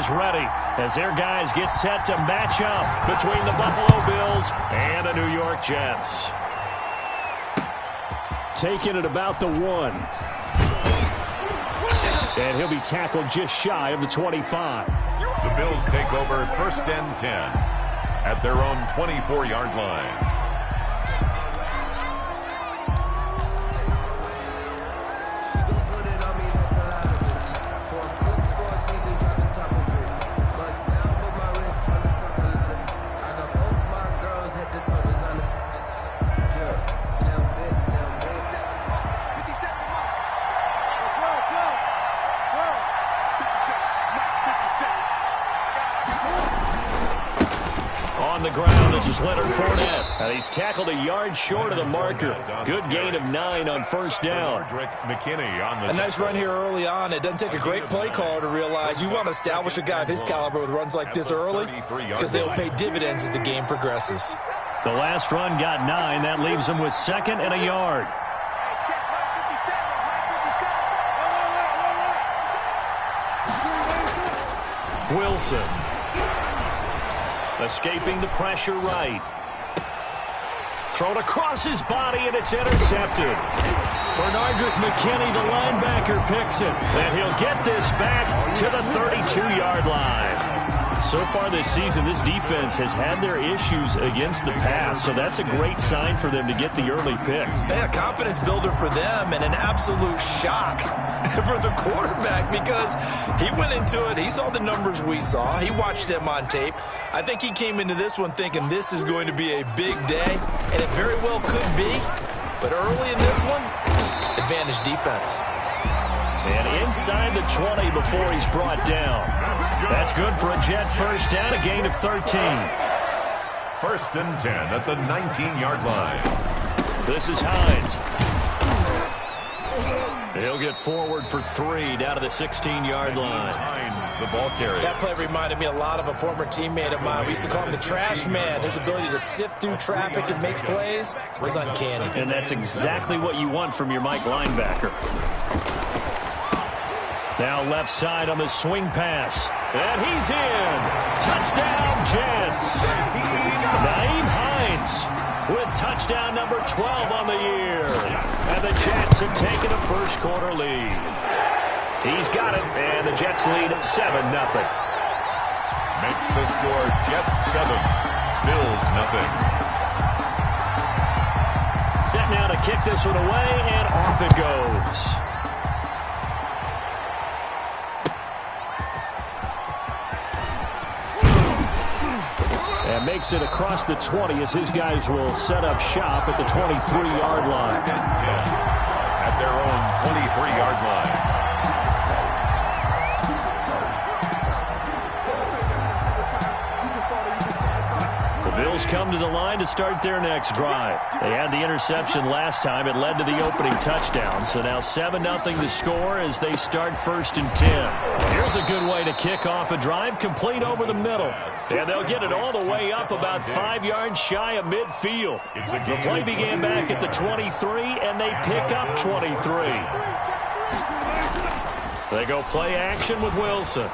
is ready as their guys get set to match up between the Buffalo Bills and the New York Jets. Taking it about the 1. And he'll be tackled just shy of the 25. The Bills take over 1st and 10 at their own 24-yard line. On the ground, this is Leonard Fournette. And he's tackled a yard short of the marker. Good gain of 9 on 1st down. A nice run here early on. It doesn't take a great play caller to realize you want to establish a guy of his caliber with runs like this early because they'll pay dividends as the game progresses. The last run got 9. That leaves him with 2nd and a yard. Wilson. Escaping the pressure right. Thrown across his body, and it's intercepted. Bernardrick McKinney, the linebacker, picks it. And he'll get this back to the 32-yard line. So far this season, this defense has had their issues against the pass, so that's a great sign for them to get the early pick. Yeah, confidence builder for them and an absolute shock for the quarterback because he went into it. He saw the numbers we saw. He watched them on tape. I think he came into this one thinking this is going to be a big day, and it very well could be. But early in this one, advantage defense. And inside the 20 before he's brought down. That's good for a Jet 1st down, a gain of 13. 1st and 10 at the 19-yard line. This is Hines. He'll get forward for 3 down to the 16-yard line. Hines, the ball carrier. That play reminded me a lot of a former teammate of mine. We used to call him the trash man. His ability to sift through traffic and make plays was uncanny. And that's exactly what you want from your Mike linebacker. Now left side on the swing pass. And he's in. Touchdown, Jets. Nyheim Hines with touchdown number 12 on the year. And the Jets have taken a first-quarter lead. He's got it, and the Jets lead 7-0. Makes the score Jets 7, Bills nothing. Set now to kick this one away, and off it goes. And makes it across the 20 as his guys will set up shop at the 23-yard line. At their own 23-yard line. The Bills come to the line to start their next drive. They had the interception last time. It led to the opening touchdown. So now 7-0 to score as they start 1st and 10. Here's a good way to kick off a drive, complete over the middle. And they'll get it all the way up about 5 yards shy of midfield. The play began back at the 23, and they pick up 23. They go play action with Wilson.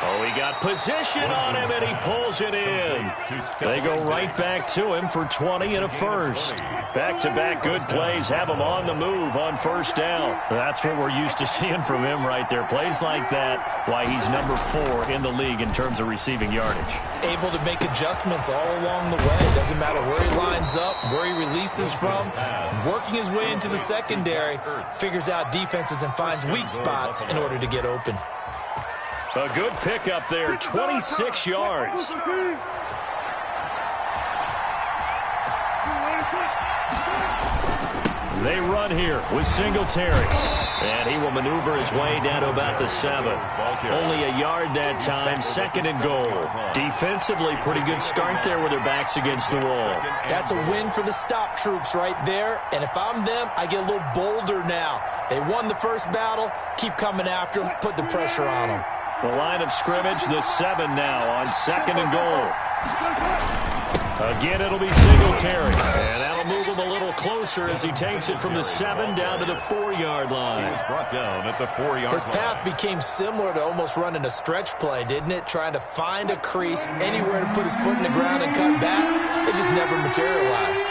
Oh, he got position on him, and he pulls it in. They go right back to him for 20 and a first. Back-to-back good plays have him on the move on 1st down. That's what we're used to seeing from him right there. Plays like that, why he's number 4 in the league in terms of receiving yardage. Able to make adjustments all along the way. Doesn't matter where he lines up, where he releases from. Working his way into the secondary, figures out defenses and finds weak spots in order to get open. A good pickup there, 26 yards. They run here with Singletary. And he will maneuver his way down to about the 7. Only a yard that time, 2nd and goal. Defensively, pretty good start there with their backs against the wall. That's a win for the stop troops right there. And if I'm them, I get a little bolder now. They won the first battle. Keep coming after them. Put the pressure on them. The line of scrimmage, the 7 now on 2nd and goal. Again, it'll be Singletary. And that'll move him a little closer as he takes it from the 7 down to the 4-yard line. He was brought down at the 4-yard line. His path became similar to almost running a stretch play, didn't it? Trying to find a crease, anywhere to put his foot in the ground and cut back. It just never materialized.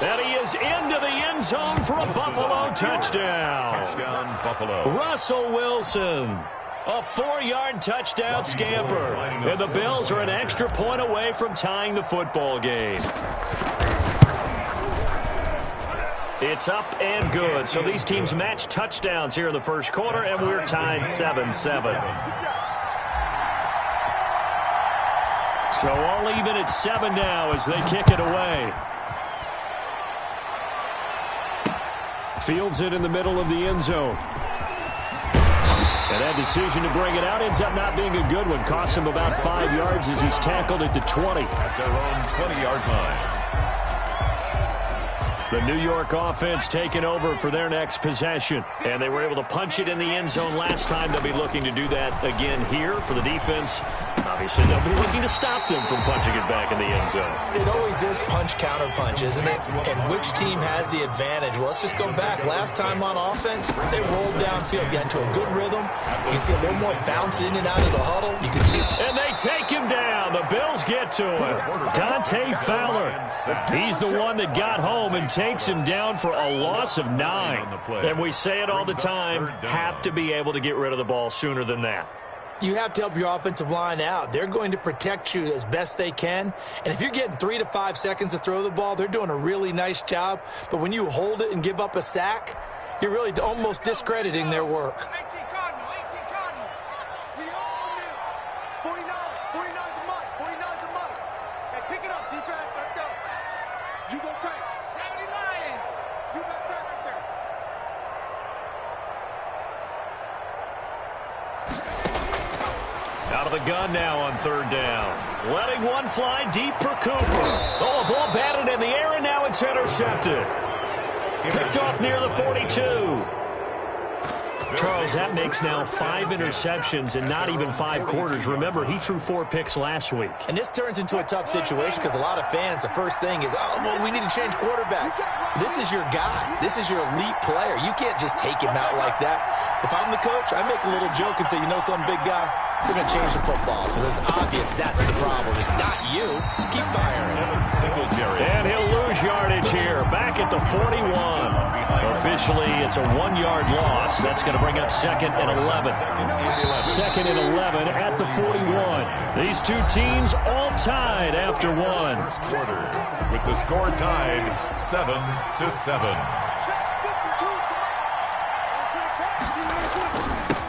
And he is into the end zone for a Buffalo touchdown. Touchdown, Buffalo. Russell Wilson. A 4-yard touchdown scamper. And the Bills are an extra point away from tying the football game. It's up and good. So these teams match touchdowns here in the first quarter, and we're tied 7-7. So all even at 7 now as they kick it away. Fields it in the middle of the end zone. And that decision to bring it out ends up not being a good one. Costs him about 5 yards as he's tackled at the 20. At their own 20-yard line. The New York offense taking over for their next possession. And they were able to punch it in the end zone last time. They'll be looking to do that again here for the defense. Obviously, they'll be looking to stop them from punching it back in the end zone. It always is punch-counter-punch, isn't it? And which team has the advantage? Well, let's just go back. Last time on offense, they rolled downfield, get into a good rhythm. You can see a little more bounce in and out of the huddle. You can see. And they take him down. The Bills get to him. Dante Fowler. He's the one that got home and takes him down for a loss of 9. And we say it all the time, have to be able to get rid of the ball sooner than that. You have to help your offensive line out. They're going to protect you as best they can. And if you're getting 3 to 5 seconds to throw the ball, they're doing a really nice job. But when you hold it and give up a sack, you're really almost discrediting their work. 18 Cardinal. We all knew. 49 the money. 49 the money. Hey, pick it up, defense. Let's go. You go tank. 70 Lion. You got tank right there. Out of the gun now on 3rd down. Letting one fly deep for Cooper. Oh, a ball batted in the air, and now it's intercepted. Picked off near the 42. Charles, that makes now 5 interceptions in not even 5 quarters. Remember, he threw 4 picks last week. And this turns into a tough situation because a lot of fans, the first thing is, oh, well, we need to change quarterbacks. This is your guy. This is your elite player. You can't just take him out like that. If I'm the coach, I make a little joke and say, you know some big guy, we're going to change the football. So it's obvious that's the problem. It's not you. Keep firing. And he'll lose yardage here. Back at the 41. Officially, it's a 1-yard loss. That's going to bring up 2nd and 11. 2nd and 11 at the 41. These two teams all tied after 1. First quarter with the score tied 7-7.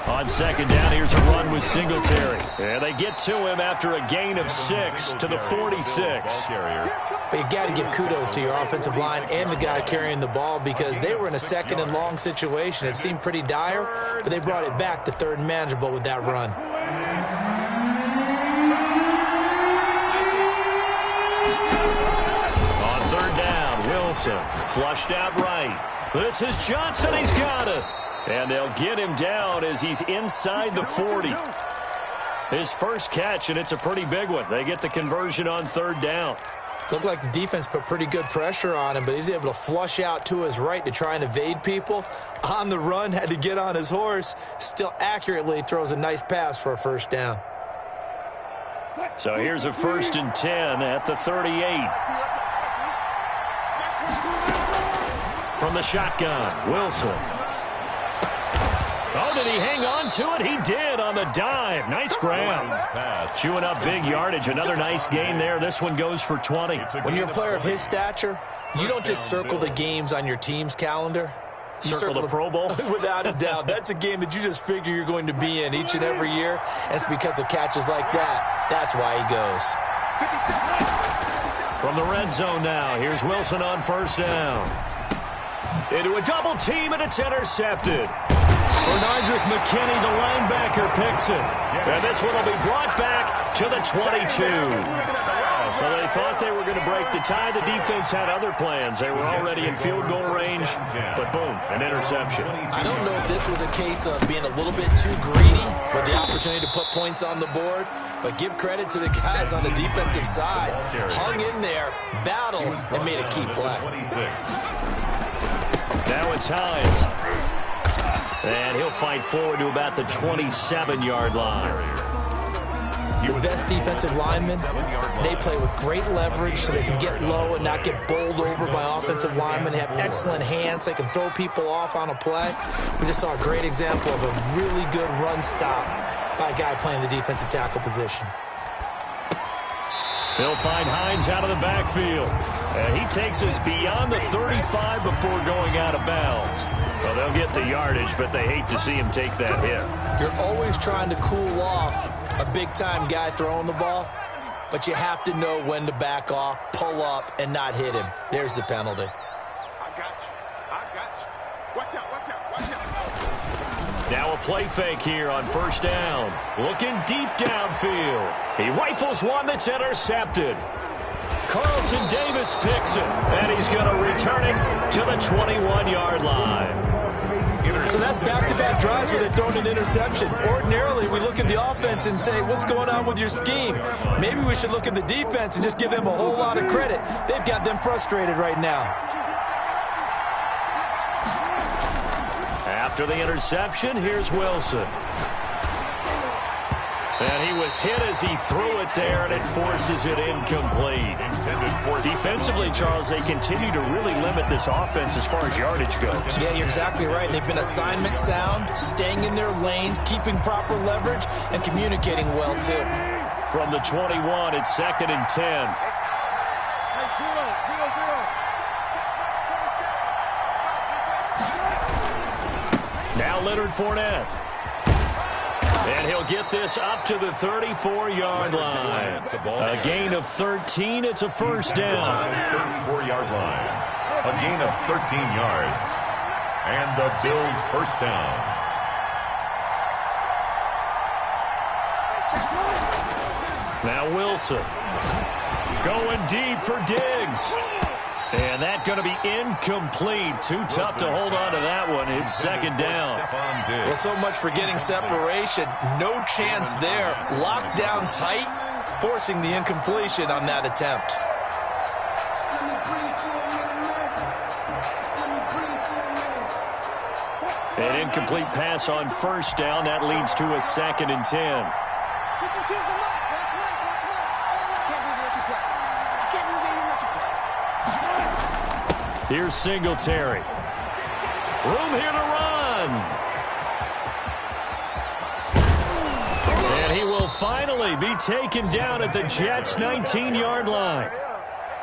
On 2nd down, here's a run with Singletary. And they get to him after a gain of 6 to the 46. But you got to give kudos to your offensive line and the guy carrying the ball because they were in a 2nd and long situation. It seemed pretty dire, but they brought it back to 3rd and manageable with that run. On 3rd down, Wilson flushed out right. This is Johnson. He's got it. And they'll get him down as he's inside the 40. His first catch, and it's a pretty big one. They get the conversion on 3rd down. Looked like the defense put pretty good pressure on him, but he's able to flush out to his right to try and evade people. On the run, had to get on his horse. Still accurately throws a nice pass for a 1st down. So here's a 1st and 10 at the 38. From the shotgun, Wilson. Oh, did he hang on to it? He did on the dive. Nice grab. Chewing up big yardage. Another nice gain there. This one goes for 20. When you're a player of his stature, you don't just circle the games on your team's calendar. You circle the Pro Bowl? Without a doubt. That's a game that you just figure you're going to be in each and every year. And it's because of catches like that. That's why he goes. From the red zone now, here's Wilson on 1st down. Into a double team, and it's intercepted. Bernardrick McKinney, the linebacker, picks it. And this one will be brought back to the 22. Well, they thought they were going to break the tie. The defense had other plans. They were already in field goal range, but boom, an interception. I don't know if this was a case of being a little bit too greedy with the opportunity to put points on the board, But give credit to the guys on the defensive side. Hung in there, battled, and made a key play. Now it's Hines. And he'll fight forward to about the 27-yard line. The best defensive linemen, they play with great leverage so they can get low and not get bowled over by offensive linemen. They have excellent hands. They can throw people off on a play. We just saw a great example of a really good run stop by a guy playing the defensive tackle position. They'll find Hines out of the backfield. And he takes us beyond the 35 before going out of bounds. Well, they'll get the yardage, but they hate to see him take that hit. You're always trying to cool off a big-time guy throwing the ball, but you have to know when to back off, pull up, and not hit him. There's the penalty. I got you. I got you. Watch out, watch out, watch out. Now a play fake here on first down. Looking deep downfield. He rifles one that's intercepted. Carlton Davis picks it, and he's going to return it to the 21-yard line. So that's back-to-back drives where they've thrown an interception. Ordinarily, we look at the offense and say, what's going on with your scheme? Maybe we should look at the defense and just give them a whole lot of credit. They've got them frustrated right now. After the interception, here's Wilson. And he was hit as he threw it there, and it forces it incomplete. Defensively, Charles, they continue to really limit this offense as far as yardage goes. Yeah, you're exactly right. They've been assignment sound, staying in their lanes, keeping proper leverage, and communicating well, too. From the 21, it's 2nd and 10. Now Leonard Fournette. And he'll get this up to the 34-yard line. A gain of 13. It's a first down. 34-yard line. A gain of 13 yards. And the Bills first down. Now Wilson. Going deep for Diggs. And that's going to be incomplete. Too tough to hold on to that one. It's second down. Well, so much for getting separation. No chance there. Locked down tight, forcing the incompletion on that attempt. An incomplete pass on first down. That leads to a 2nd and 10. Here's Singletary. Room here to run. And he will finally be taken down at the Jets' 19-yard line.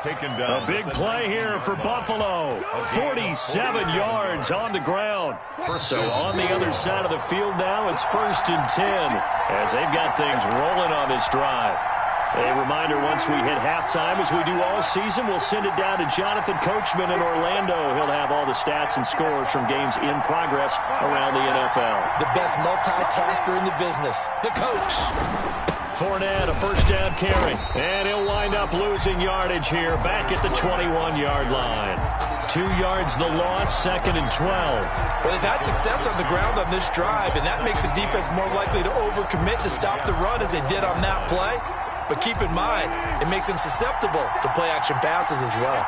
Taken down. A big play here for Buffalo. 47 yards on the ground. So on the other side of the field now, it's 1st and 10 as they've got things rolling on this drive. A reminder, once we hit halftime, as we do all season, we'll send it down to Jonathan Coachman in Orlando. He'll have all the stats and scores from games in progress around the NFL. The best multitasker in the business, the coach. Fournette, a first down carry. And he'll wind up losing yardage here back at the 21-yard line. 2 yards the loss, 2nd and 12. Well, they've had success on the ground on this drive, and that makes the defense more likely to overcommit to stop the run as they did on that play. But keep in mind, it makes them susceptible to play-action passes as well.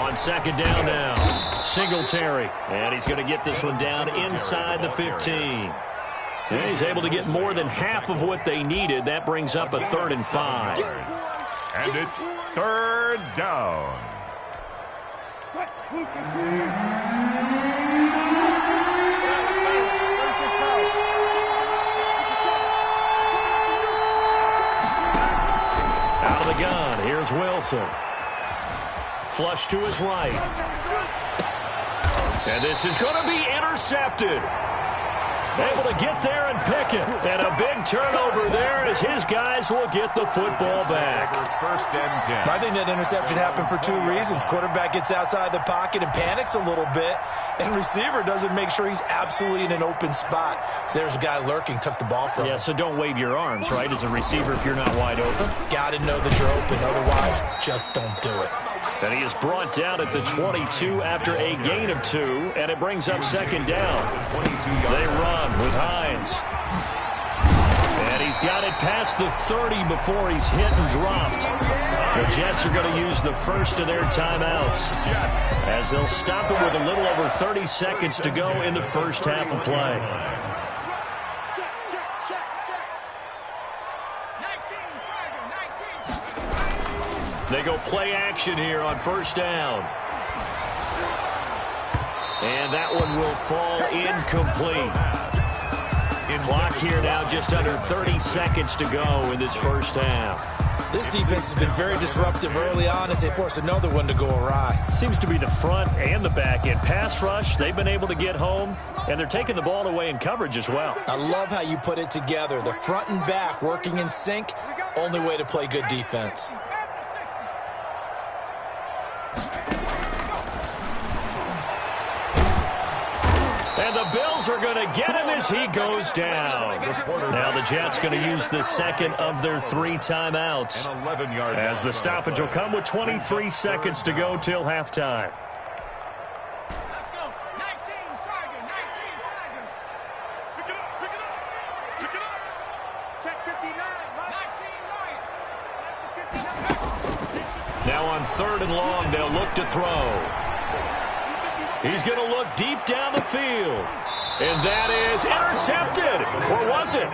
On second down now, Singletary. And he's going to get this one down inside the 15. And he's able to get more than half of what they needed. That brings up a 3rd and 5. And it's 3rd down. Out of the gun, here's Wilson. Flush to his right. And this is going to be intercepted. Able to get there and pick it. And a big turnover there as his guys will get the football back. 1st and 10. I think that interception happened for 2 reasons. Quarterback gets outside the pocket and panics a little bit. And receiver doesn't make sure he's absolutely in an open spot. So there's a guy lurking, took the ball from him. Yeah, so don't wave your arms, right, as a receiver if you're not wide open. Got to know that you're open. Otherwise, just don't do it. And he is brought down at the 22 after a gain of 2, and it brings up second down. They run with Hines. And he's got it past the 30 before he's hit and dropped. The Jets are going to use the first of their timeouts as they'll stop it with a little over 30 seconds to go in the first half of play. They go play action here on first down. And that one will fall incomplete. Clock here now just under 30 seconds to go in this first half. This defense has been very disruptive early on as they force another one to go awry. Seems to be the front and the back end. Pass rush, they've been able to get home, and they're taking the ball away in coverage as well. I love how you put it together. The front and back working in sync, only way to play good defense. And the Bills are going to get him as he goes down. Now the Jets going to use the second of their 3 timeouts. As the stoppage will come with 23 seconds to go till halftime. Let's go. 19 Tiger. 19 Tiger. Pick it up. Pick it up. Pick it up. Check 59. 19 Lion. Now on 3rd and long, they'll look to throw. He's going to look deep down the field. And that is intercepted. Or was it?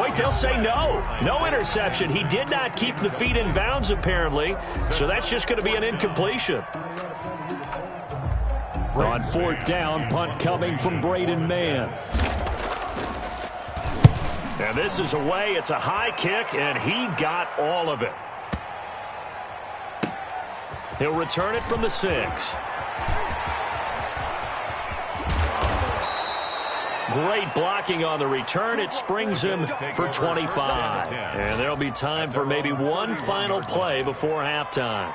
Wait, they'll say no. No interception. He did not keep the feet in bounds, apparently. So that's just going to be an incompletion. On 4th down, punt coming from Braden Mann. And this is away. It's a high kick, and he got all of it. He'll return it from the 6. Great blocking on the return. It springs him for 25. And there'll be time for maybe one final play before halftime.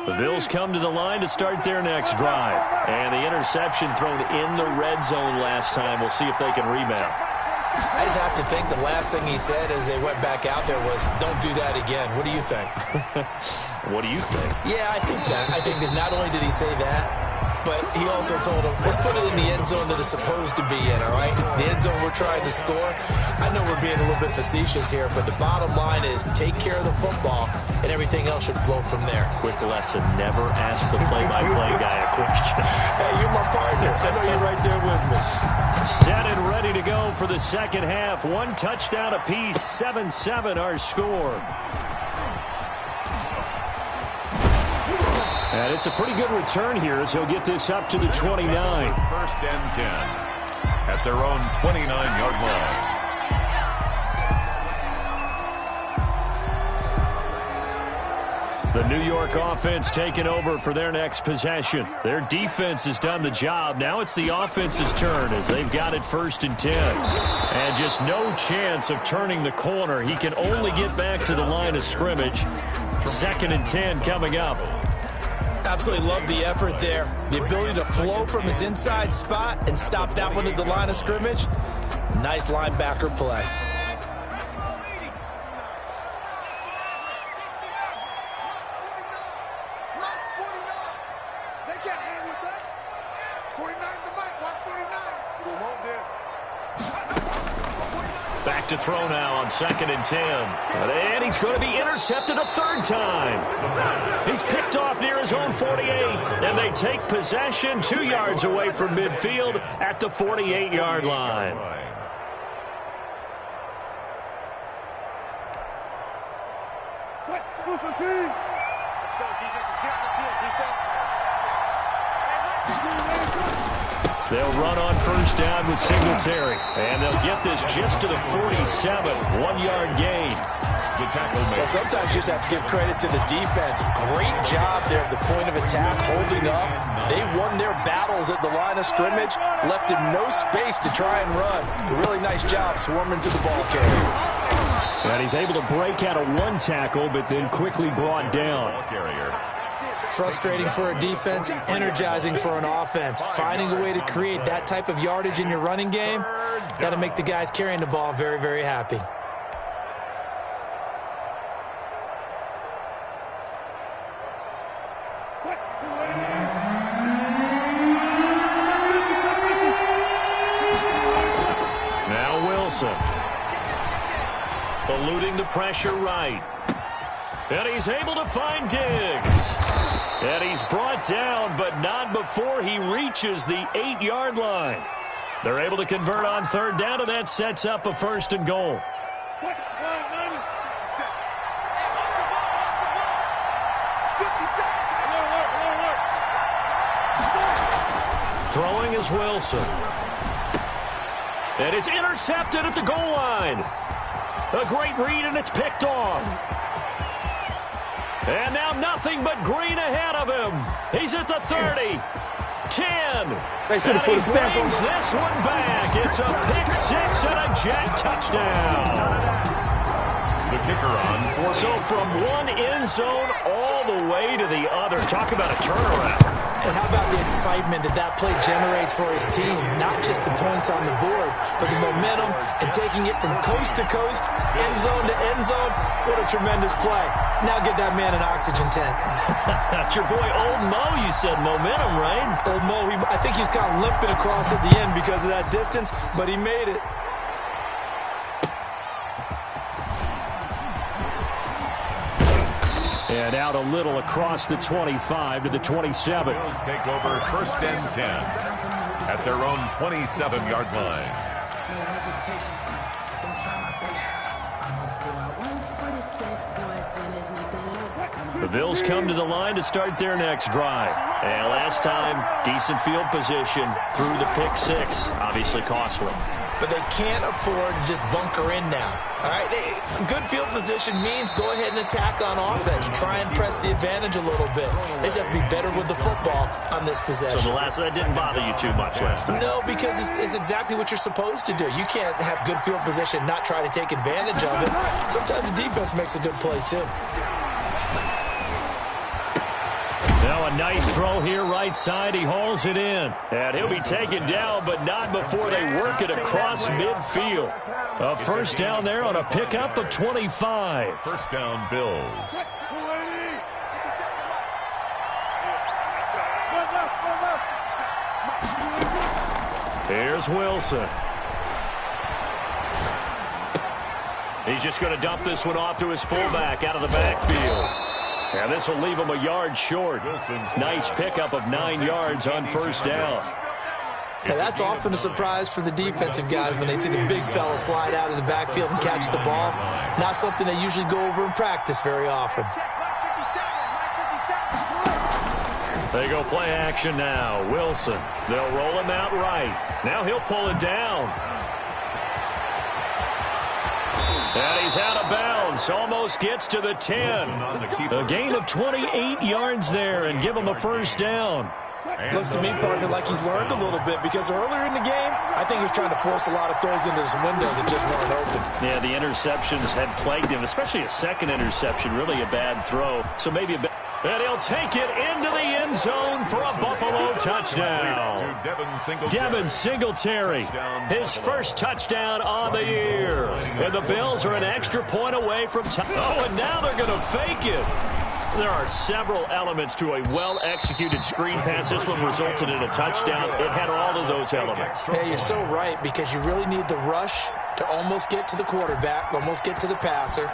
The Bills come to the line to start their next drive. And the interception thrown in the red zone last time. We'll see if they can rebound. I just have to think the last thing he said as they went back out there was, don't do that again. What do you think? What do you think? Yeah, I think that not only did he say that, but he also told him, let's put it in the end zone that it's supposed to be in, all right? The end zone we're trying to score. I know we're being a little bit facetious here, but the bottom line is take care of the football, and everything else should flow from there. Quick lesson, never ask the play-by-play guy a question. Hey, you're my partner. I know you're right there with me. Set and ready to go for the second half. 1 touchdown apiece, 7-7 our score. And it's a pretty good return here as he'll get this up to the 29. 1st and 10 at their own 29-yard line. The New York offense taking over for their next possession. Their defense has done the job. Now it's the offense's turn as they've got it 1st and 10. And just no chance of turning the corner. He can only get back to the line of scrimmage. 2nd and 10 coming up. Absolutely love the effort there. The ability to flow from his inside spot and stop that one at the line of scrimmage. Nice linebacker play. They can't hang with us. 49's the mic. Watch 49. We won't this. Back to throw now on 2nd and 10. And he's going to be intercepted a 3rd time. He's picked off near his own 48. And they take possession 2 yards away from midfield at the 48-yard line. Let's go, defense. Let's get on the field, defense. They'll run on 1st down with Singletary. And they'll get this just to the 47. 1-yard gain. Well, sometimes you just have to give credit to the defense. Great job there at the point of attack, holding up. They won their battles at the line of scrimmage, left him no space to try and run. A really nice job swarming to the ball carrier. And he's able to break out of 1 tackle, but then quickly brought down. Frustrating for a defense, energizing for an offense. Finding a way to create that type of yardage in your running game, got to make the guys carrying the ball very, very happy. eluding the pressure right. And he's able to find Diggs. And he's brought down, but not before he reaches the 8-yard line. They're able to convert on third down, and that sets up a 1st and goal. Throwing is Wilson. And it's intercepted at the goal line. A great read, and it's picked off. And now nothing but green ahead of him. He's at the 30, 10. And he brings this one back. It's a pick 6 and a jet touchdown. The kicker on 40. So from one end zone all the way to the other. Talk about a turnaround. And how about the excitement that play generates for his team? Not just the points on the board, but the momentum and taking it from coast to coast, end zone to end zone. What a tremendous play. Now get that man an oxygen tent. That's your boy Old Mo, you said. Momentum, right? Old Mo, I think he was kind of limping across at the end because of that distance, but he made it. And out a little across the 25 to the 27. Bills take over 1st and 10 at their own 27-yard line. The Bills come to the line to start their next drive. And last time, decent field position through the pick 6. Obviously costly. But they can't afford to just bunker in now. All right, good field position means go ahead and attack on offense. Try and press the advantage a little bit. They just have to be better with the football on this possession. So that didn't bother you too much last time? No, because it's exactly what you're supposed to do. You can't have good field position, not try to take advantage of it. Sometimes the defense makes a good play, too. Now a nice throw here right side. He hauls it in. And he'll be taken down, but not before they work it across midfield. A 1st down there on a pickup of 25. 1st down, Bills. Here's Wilson. He's just going to dump this one off to his fullback out of the backfield. And this will leave him a yard short. Nice pickup of 9 yards on 1st down. Now that's often a surprise for the defensive guys when they see the big fella slide out of the backfield and catch the ball. Not something they usually go over in practice very often. They go play action now. Wilson. They'll roll him out right. Now he'll pull it down. And he's out of bounds. Almost gets to the 10. A gain of 28 yards there and give him a 1st down. Looks to me, partner, like he's learned a little bit because earlier in the game, I think he was trying to force a lot of throws into some windows that just weren't open. Yeah, the interceptions had plagued him, especially a second interception. Really a bad throw. So maybe a bad... And he'll take it into the end zone for a Buffalo touchdown. Devin Singletary, his 1st touchdown on the year. And the Bills are an extra point away from... Oh, and now they're going to fake it. There are several elements to a well-executed screen pass. This one resulted in a touchdown. It had all of those elements. Yeah, you're so right, because you really need the rush to almost get to the quarterback, almost get to the passer.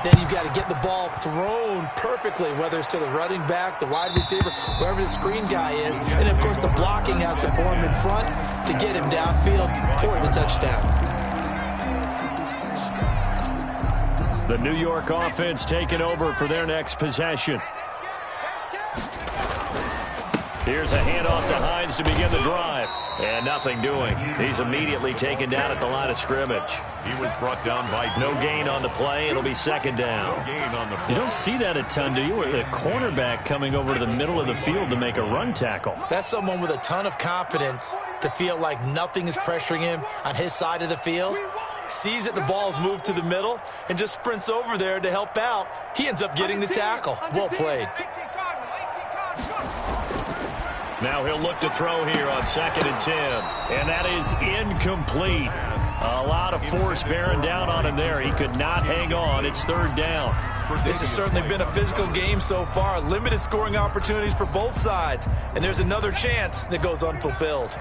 Then you've got to get the ball thrown perfectly, whether it's to the running back, the wide receiver, wherever the screen guy is. And, of course, the blocking has to form in front to get him downfield for the touchdown. The New York offense taking over for their next possession. Here's a handoff to Hines to begin the drive. And nothing doing. He's immediately taken down at the line of scrimmage. He was brought down by... No gain on the play. It'll be 2nd down. No gain on the play. You don't see that a ton, do you? With a cornerback coming over to the middle of the field to make a run tackle. That's someone with a ton of confidence to feel like nothing is pressuring him on his side of the field. Sees that the ball's moved to the middle and just sprints over there to help out. He ends up getting the tackle. Well played. Now he'll look to throw here on 2nd and 10. And that is incomplete. A lot of force bearing down on him there. He could not hang on. It's 3rd down. This has certainly been a physical game so far. Limited scoring opportunities for both sides. And there's another chance that goes unfulfilled.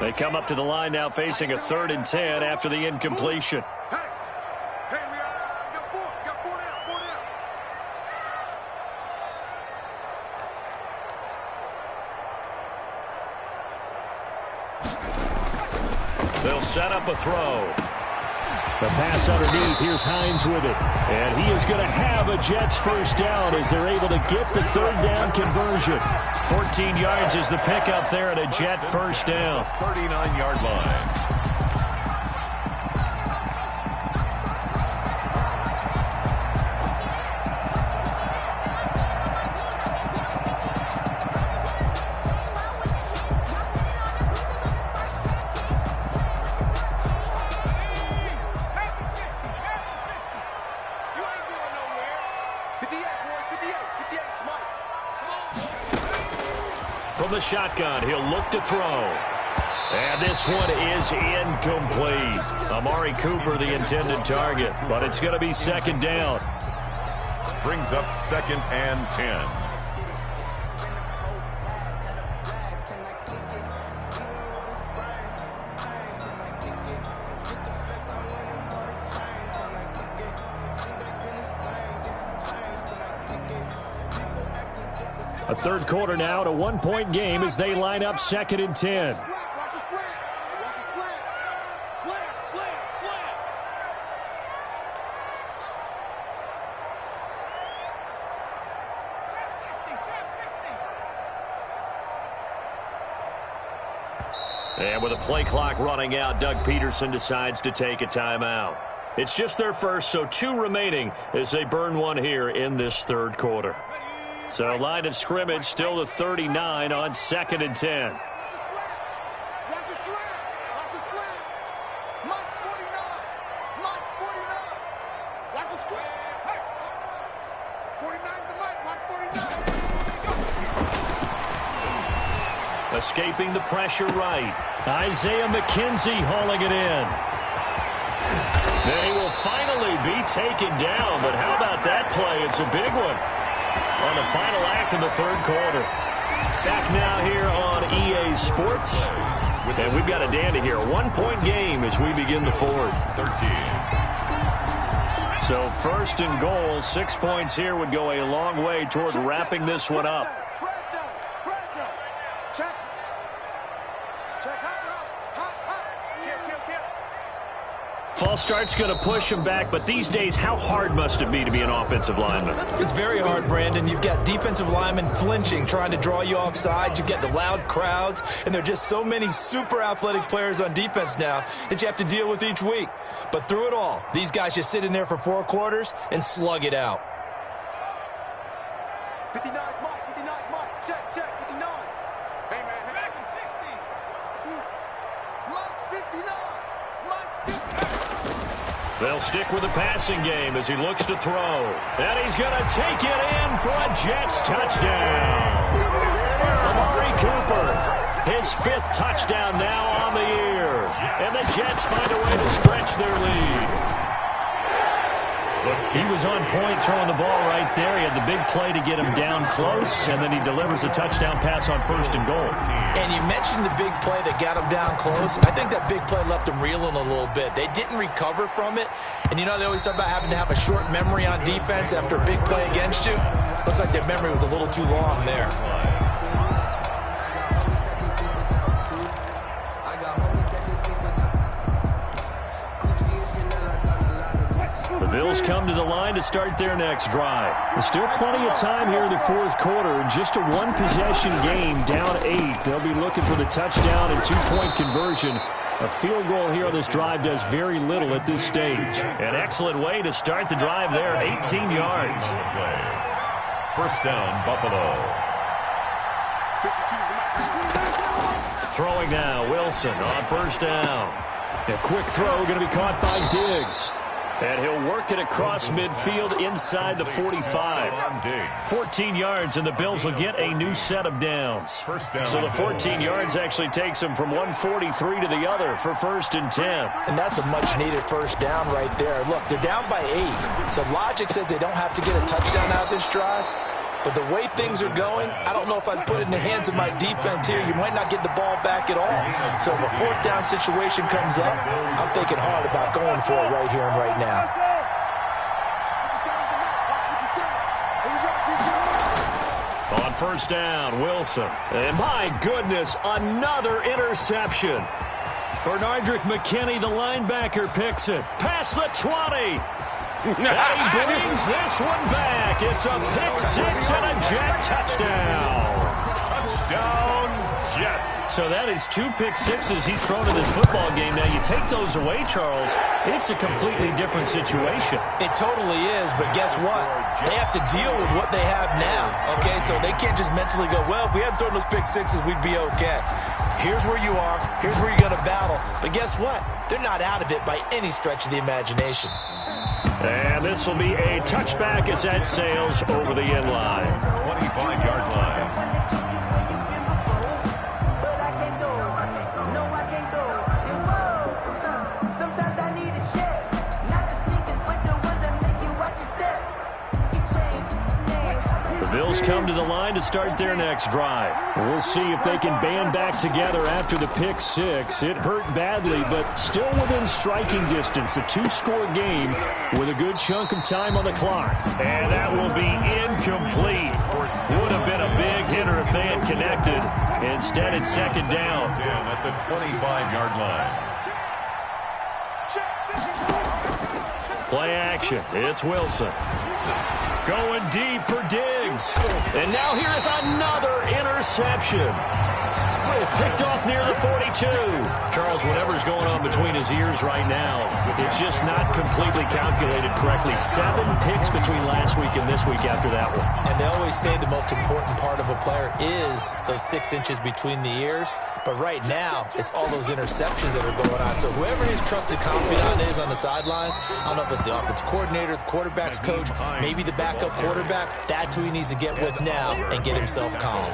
They come up to the line now facing a 3rd and 10 after the incompletion. They'll set up a throw. The pass underneath. Here's Hines with it. And he is going to have a Jets first down as they're able to get the third down conversion. 14 yards is the pickup there at a Jet first down. 39-yard line. From the shotgun, he'll look to throw. And this one is incomplete. Amari Cooper, the intended target, but it's going to be second down. Brings up 2nd and 10. A third quarter now, at a one-point game as they line up 2nd and 10. Watch a slant. Watch a slant. Slant. And with a play clock running out, Doug Peterson decides to take a timeout. It's just their first, so 2 remaining as they burn one here in this third quarter. So line of scrimmage still the 39 on 2nd and 10. Watch a slant. Mike's 49. Watch a slant. 49's the Mike. Watch 49. Escaping the pressure right. Isaiah McKenzie hauling it in. They will finally be taken down, but how about that play? It's a big one. On the final act in the third quarter. Back now here on EA Sports. And we've got a dandy here. A one-point game as we begin the fourth. 13. So first and goal, 6 points here would go a long way toward wrapping this one up. Fresno. Check. Hot. Kill. False start's going to push him back, but these days, how hard must it be to be an offensive lineman? It's very hard, Brandon. You've got defensive linemen flinching, trying to draw you offside. You've got the loud crowds, and there are just so many super athletic players on defense now that you have to deal with each week. But through it all, these guys just sit in there for 4 quarters and slug it out. 59 Mike. Check. 59. Hey, man. Back in 60. Mike's 59. They'll stick with the passing game as he looks to throw. And he's going to take it in for a Jets touchdown. Amari Cooper, his 5th touchdown now on the year. And the Jets find a way to stretch their lead. He was on point throwing the ball right there. He had the big play to get him down close, and then he delivers a touchdown pass on 1st and goal. And you mentioned the big play that got him down close. I think that big play left him reeling a little bit. They didn't recover from it. And you know they always talk about having to have a short memory on defense after a big play against you. Looks like their memory was a little too long there. The Bills come to the line to start their next drive. There's still plenty of time here in the fourth quarter. Just a one-possession game, down 8. They'll be looking for the touchdown and 2-point conversion. A field goal here on this drive does very little at this stage. An excellent way to start the drive there, 18 yards. First down, Buffalo. Throwing now, Wilson on first down. A quick throw going to be caught by Diggs. And he'll work it across midfield inside the 45. 14 yards, and the Bills will get a new set of downs. So the 14 yards actually takes them from 143 to the other for 1st and 10. And that's a much-needed first down right there. Look, they're down by 8. So logic says they don't have to get a touchdown out of this drive. But the way things are going, I don't know if I'd put it in the hands of my defense here. You might not get the ball back at all. So if a 4th down situation comes up, I'm thinking hard about going for it right here and right now. On first down, Wilson. And my goodness, another interception. Bernardrick McKinney, the linebacker, picks it. Past the 20. And he brings this one back. It's a pick six and a Jet touchdown. Touchdown, Jets. So that is 2 pick sixes he's thrown in this football game. Now, you take those away, Charles, it's a completely different situation. It totally is, but guess what? They have to deal with what they have now, okay? So they can't just mentally go, well, if we hadn't thrown those pick sixes, we'd be okay. Here's where you are. Here's where you're going to battle. But guess what? They're not out of it by any stretch of the imagination. And this will be a touchback as that sails over the end line. 25-yard line. Bills come to the line to start their next drive. We'll see if they can band back together after the pick six. It hurt badly, but still within striking distance. A 2-score game with a good chunk of time on the clock. And that will be incomplete. Would have been a big hitter if they had connected. Instead, it's second down. At the 25-yard line. Play action. It's Wilson. Going deep for Diggs. And now here's another interception. Picked off near the 42. Charles, whatever's going on between his ears right now, it's just not completely calculated correctly. 7 picks between last week and this week after that one. And they always say the most important part of a player is those 6 inches between the ears. But right now, it's all those interceptions that are going on. So whoever his trusted confidant is on the sidelines, I don't know if it's the offensive coordinator, the quarterback's coach, maybe the backup quarterback, that's who he needs to get with now and get himself calm.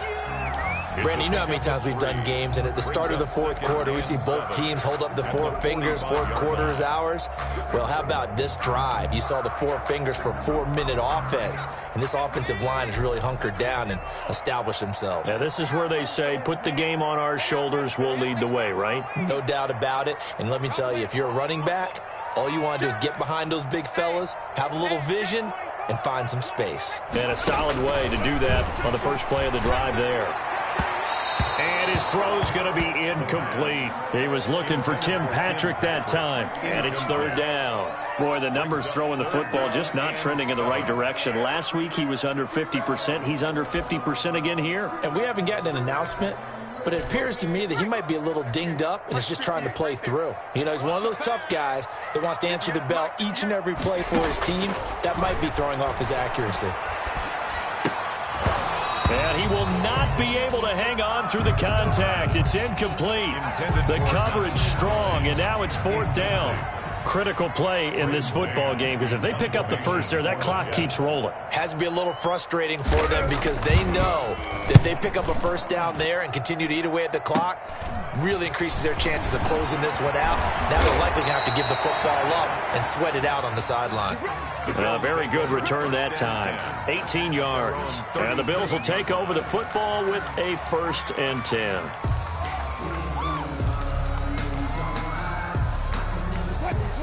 Brandon, you know how many times we've done games, and at the start of the fourth quarter, we see both teams hold up the 4 fingers, fourth quarter is ours. Well, how about this drive? You saw the 4 fingers for 4-minute offense, and this offensive line has really hunkered down and established themselves. Now, this is where they say, put the game on our shoulders, we'll lead the way, right? No doubt about it, and let me tell you, if you're a running back, all you want to do is get behind those big fellas, have a little vision, and find some space. And a solid way to do that on the first play of the drive there. And his throw's going to be incomplete. He was looking for Tim Patrick that time. And it's third down. Boy, the numbers throwing the football just not trending in the right direction. Last week he was under 50%. He's under 50% again here. And we haven't gotten an announcement, but it appears to me that he might be a little dinged up and is just trying to play through. You know, he's one of those tough guys that wants to answer the bell each and every play for his team. That might be throwing off his accuracy. And he will not be able to hang on through the contact. It's incomplete. The coverage strong, and now it's fourth down. Critical play in this football game, because if they pick up the first there, that clock keeps rolling. Has to be a little frustrating for them because they know that if they pick up a first down there and continue to eat away at the clock, really increases their chances of closing this one out. Now they're likely going to have to give the football up and sweat it out on the sideline. Very good return that time. 18 yards. And the Bills will take over the football with a 1st and 10.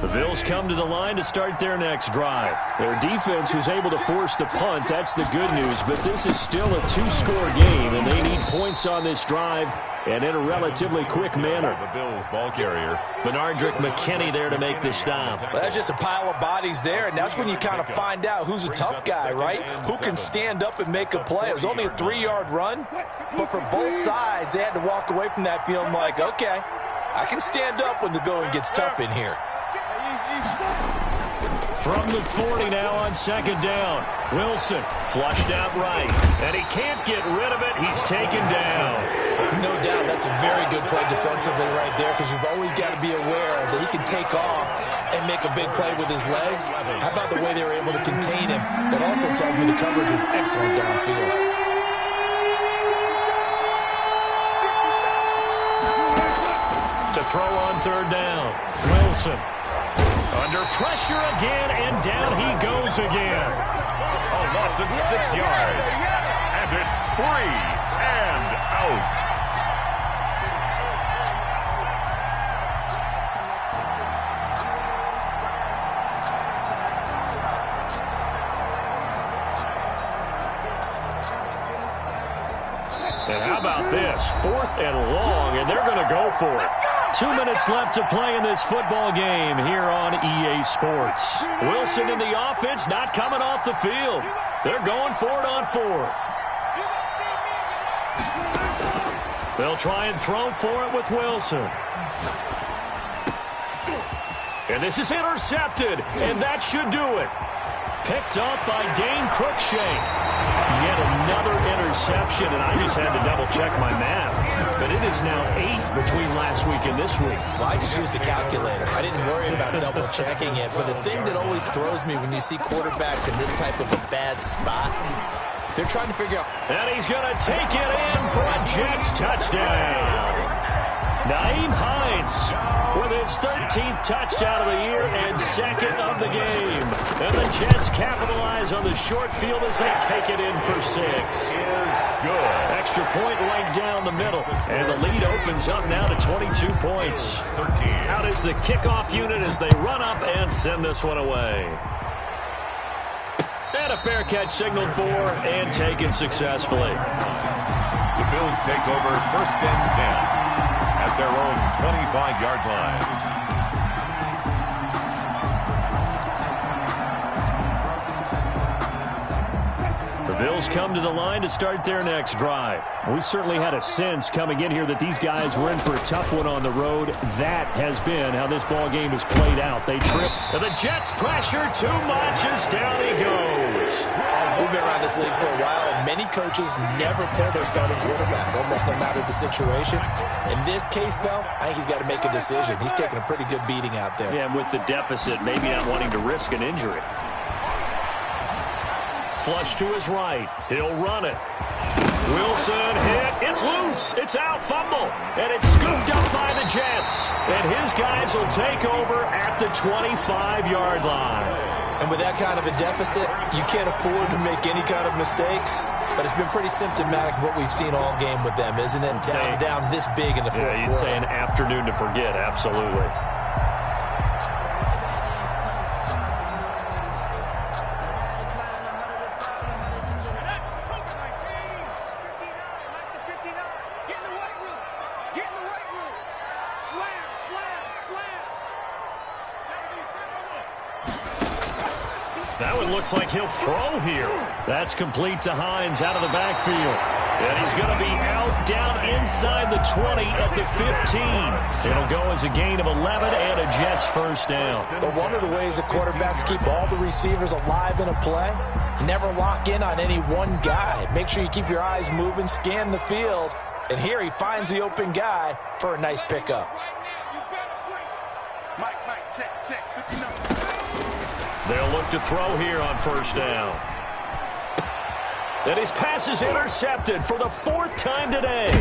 The Bills come to the line to start their next drive. Their defense was able to force the punt. That's the good news. But this is still a 2-score game, and they need points on this drive and in a relatively quick manner. The Bills ball carrier. Bernardrick McKinney there to make the stop. Well, that's just a pile of bodies there, and that's when you kind of find out who's a tough guy, right? Who can stand up and make a play. It was only a 3-yard run, but for both sides, they had to walk away from that feeling like, okay, I can stand up when the going gets tough in here. From the 40 now on second down. Wilson flushed out right, and he can't get rid of it. He's taken down. No doubt that's a very good play defensively right there, because you've always got to be aware that he can take off and make a big play with his legs. How about the way they were able to contain him? That also tells me the coverage was excellent downfield. To throw on third down. Wilson under pressure again, and down he goes again. A loss of 6 yards. And it's 3 and out. And how about this? 4th and long, and they're going to go for it. 2 minutes left to play in this football game here on EA Sports. Wilson in the offense, not coming off the field. They're going for it on fourth. They'll try and throw for it with Wilson. And this is intercepted, and that should do it. Picked up by Dane Cruikshank. Yet another interception, and I just had to double-check my math. But it is now 8 between last week and this week. Well, I just used a calculator. I didn't worry about double-checking it. But the thing that always throws me when you see quarterbacks in this type of a bad spot, they're trying to figure out. And he's going to take it in for a Jets touchdown. Nyheim Hines with his 13th touchdown of the year and second of the game. And the Jets capitalize on the short field as they take it in for 6. Good. Extra point right down the middle. And the lead opens up now to 22 points. 13. Out is the kickoff unit as they run up and send this one away. And a fair catch signaled for and taken successfully. The Bills take over 1st and 10 at their own 25-yard line. The Bills come to the line to start their next drive. We certainly had a sense coming in here that these guys were in for a tough one on the road. That has been how this ball game has played out. They trip, and the Jets pressure too much as down he goes. We've been around this league for a while, and many coaches never pull their starting quarterback, almost no matter the situation. In this case, though, I think he's got to make a decision. He's taking a pretty good beating out there. Yeah, and with the deficit, maybe not wanting to risk an injury. Flush to his right. He'll run it. Wilson hit. It's loose. It's out. Fumble. And it's scooped up by the Jets. And his guys will take over at the 25-yard line. And with that kind of a deficit, you can't afford to make any kind of mistakes. But it's been pretty symptomatic of what we've seen all game with them, isn't it? Down this big in the fourth quarter. You'd say an afternoon to forget. Absolutely. Looks like he'll throw here. That's complete to Hines out of the backfield. And he's going to be out down inside the 20 at the 15. It'll go as a gain of 11 and a Jets first down. But one of the ways the quarterbacks keep all the receivers alive in a play, never lock in on any one guy. Make sure you keep your eyes moving, scan the field. And here he finds the open guy for a nice pickup. Mike, check. 59. They'll look to throw here on first down. And his pass is intercepted for the 4th time today.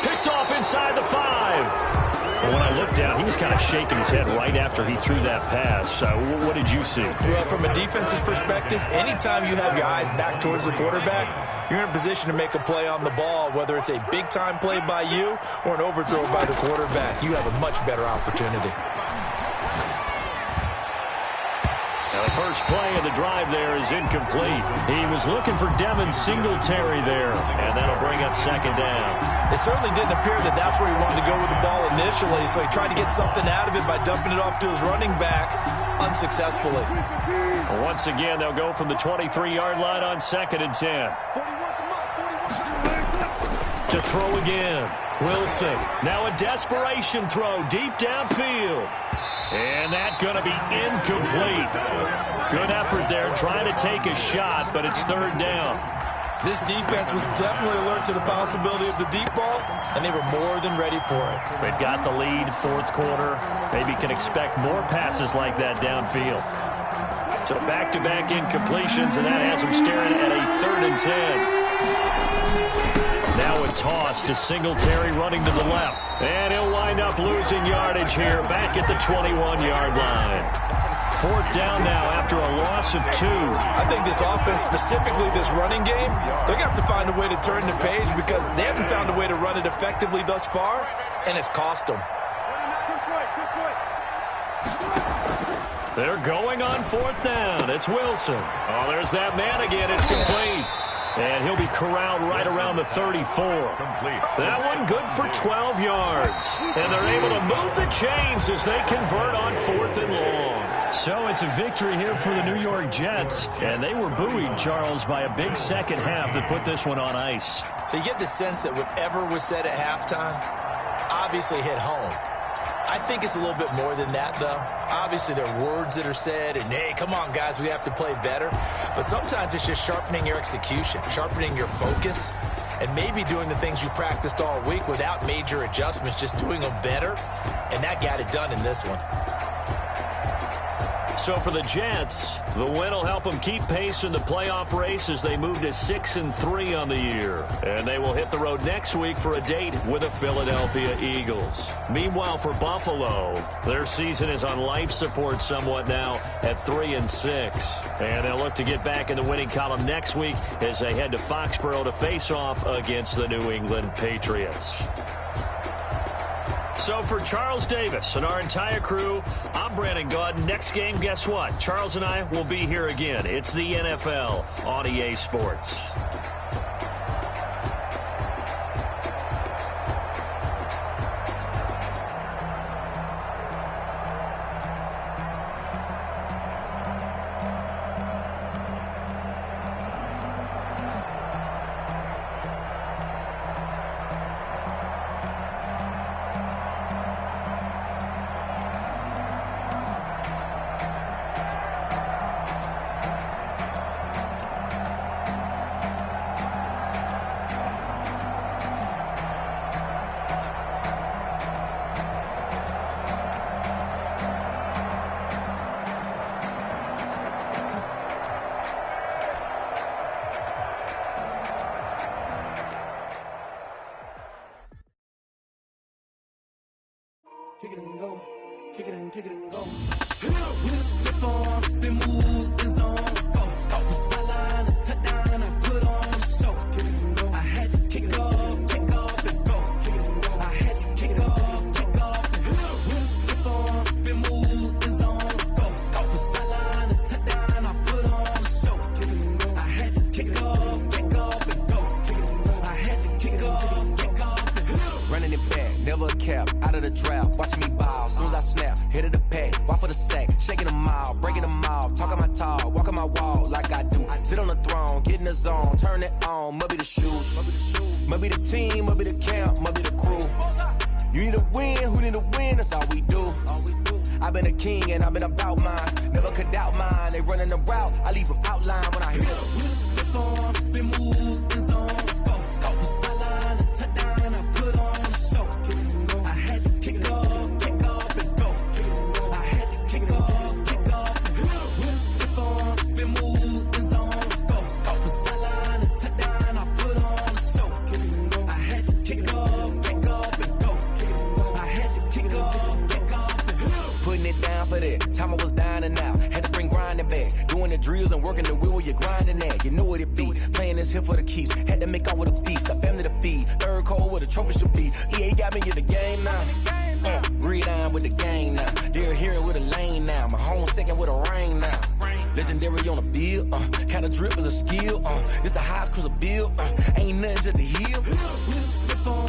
Picked off inside the 5. And when I looked down, he was kind of shaking his head right after he threw that pass. What did you see? Well, from a defense's perspective, anytime you have your eyes back towards the quarterback, you're in a position to make a play on the ball, whether it's a big-time play by you or an overthrow by the quarterback. You have a much better opportunity. Now the first play of the drive there is incomplete. He was looking for Devin Singletary there, and that'll bring up second down. It certainly didn't appear that that's where he wanted to go with the ball initially, so he tried to get something out of it by dumping it off to his running back unsuccessfully. Once again, they'll go from the 23-yard line on 2nd and 10. To throw again. Wilson. Now a desperation throw deep downfield. And that's going to be incomplete. Good effort there trying to take a shot, but it's 3rd down. This defense was definitely alert to the possibility of the deep ball, and they were more than ready for it. They've got the lead, 4th quarter. Maybe can expect more passes like that downfield. So back-to-back incompletions, and that has them staring at a 3rd and 10. Now a toss to Singletary running to the left. And he'll wind up losing yardage here back at the 21-yard line. 4th down now after a loss of 2. I think this offense, specifically this running game, they're going to have to find a way to turn the page because they haven't found a way to run it effectively thus far, and it's cost them. They're going on 4th down. It's Wilson. Oh, there's that man again. It's complete. And he'll be corralled right around the 34. Complete. That one good for 12 yards. And they're able to move the chains as they convert on 4th and long. So it's a victory here for the New York Jets. And they were buoyed, Charles, by a big second half that put this one on ice. So you get the sense that whatever was said at halftime obviously hit home. I think it's a little bit more than that, though. Obviously, there are words that are said, and, hey, come on, guys, we have to play better. But sometimes it's just sharpening your execution, sharpening your focus, and maybe doing the things you practiced all week without major adjustments, just doing them better. And that got it done in this one. So for the Jets, the win will help them keep pace in the playoff race as they move to 6-3 on the year. And they will hit the road next week for a date with the Philadelphia Eagles. Meanwhile, for Buffalo, their season is on life support somewhat now at 3-6. And they'll look to get back in the winning column next week as they head to Foxborough to face off against the New England Patriots. So for Charles Davis and our entire crew, I'm Brandon Gaudin. Next game, guess what? Charles and I will be here again. It's the NFL on EA Sports. Kick it and go, kick it and go. With a stiff arm, spin move, in zone, scope. Scope for sideline, a touchdown, I put on the show. Kick it and go. I had to kick off and go. Kick it and go. I had to kick off and go. With a stiff arm, spin move, in zone, scope. Scope for sideline, a touchdown, I put on the show. Kick it and go. I had to kick off and go. Kick it and go. I had to kick off and go. Running it back, never a cap, out of the draft. Watching me ball, soon as I snap, hit of the pack, walk for the sack, shaking them out, breaking them off, talking my talk, walking my wall like I do. Sit on the throne, get in the zone, turn it on, must be the shoes, must be the team, must be the camp, must be the crew. You need a win, who need a win, that's all we do. I've been a king and I've been about mine, never could doubt mine, they running the route, I leave them outline when I hit them. With a stiff arm, spin move, in zone, scope for sideline, a touchdown, I put on the show. I had to kick off and go. I had to kick off and go. With a stiff arm, spin move, in zone, scope for sideline, a touchdown, I put on the show. I had to kick off and go. I had to kick off and go. Putting it down for that, time I was down and out. Had to bring grinding back, doing the drills and working the wheel where you're grinding at. You know what it be, playing this here for the keeps. Had to make out with a feast, a family to feed. Third cold where the trophy should be. EA got me in the game now. Read on with the game now. They're here with a lane now. My home second with a rain now. Legendary on the field, kinda drip is a skill. This the highest cruiser bill, ain't nothing to the hill. With a stiff on